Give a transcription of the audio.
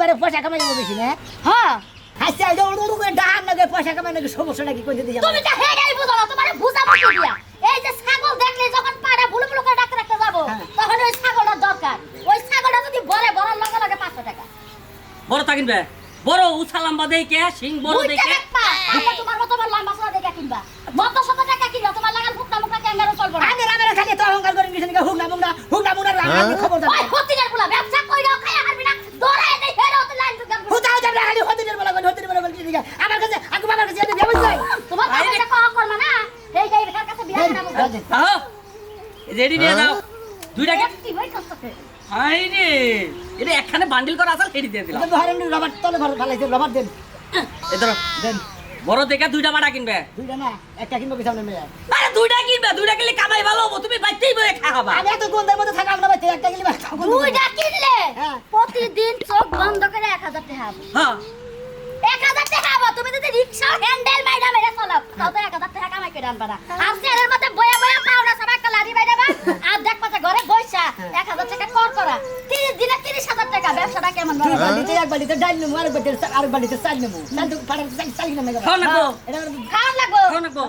একবারে পয়সা কামাই যাবো বেশি না হ্যাঁ হাসি আজ ওর ডান লাগে পয়সা কামাই নাকি সমস্যা নাকি কই দিতে তুমি তো হেডাই বুঝো না তোমারে বুঝাবো কি দিয়া এই যে ছাগল দেখলে যখন পাড়া বুলু বুলু করে ডাকতে ডাকতে যাবো তখন ওই ছাগলটা দরকার ওই ছাগলটা যদি বড় বড় লগে লগে 500 টাকা বড় তা কিনবে বড় উছা লম্বা দেখে সিং বড় দেখে আমরা তোমার মত বড় লম্বা সরা দেখে কিনবা মত শত টাকা কিনবা তোমার লাগাল ফুকনা মুখা ক্যাঙ্গারু চলবো না আমি খালি তো অহংকার করেন কিছু নাকি হুগনা মুগনা আমি খবর দাও ওই হতিনের গুলা ব্যবসা কইরাও খায়া হারবি না দৌড়ায় দেই হেরো তো লাইন দুগাম হুতাও যাবে খালি হতিনের বলা কি দিকে আমার কাছে আগু বাবার কাছে আমি ব্যবস্থা নাই তোমার কাছে কও করমা না এই যে এর কাছে বিয়া করাবো আহ রেডি দিয়ে দাও দুইটা কি হই কষ্টতে হাই রে এটা একখানে বান্ডিল করা আছে রেডি দিয়ে দিলাম কিন্তু হারেন রবার তলে ঘর ফালাইছে রবার দেন এই ধরো দেন বড় দেখে দুইটা বাড়া কিনবে দুইটা না একটা কিনবো পিছনে মেয়ে আরে দুইটা কিনবে দুইটা কিনলে কামাই ভালো হবে তুমি বাইতেই বয়ে খাওয়াবা আমি এত গন্ধার মধ্যে থাকা আমরা বাইতে একটা কিনলে দুইটা কিনলে হ্যাঁ। প্রতিদিন চোখ বন্ধ করে 1000 টাকা হবে হ্যাঁ 1000 টাকা হবে তুমি যদি রিকশা হ্যান্ডেল মাইরা মেরে চালাও তাও তো 1000 টাকা কামাই করে আনবা না আর চেয়ারের মধ্যে বয়া বয়া পাও না সবাই কালারি বাইরা বা আর দেখ পাতা ঘরে বইসা 1000 টাকা কর করা 30 দিনে 30000 টাকা ব্যবসাটা কেমন দুই ভালো বাড়িতে এক বাড়িতে ডাল নেবো আর বাড়িতে চাল নেবো চাল তো পাড়ার চাল কিনা মেগা খাও না গো এটা খাওয়া লাগবো খাও না গো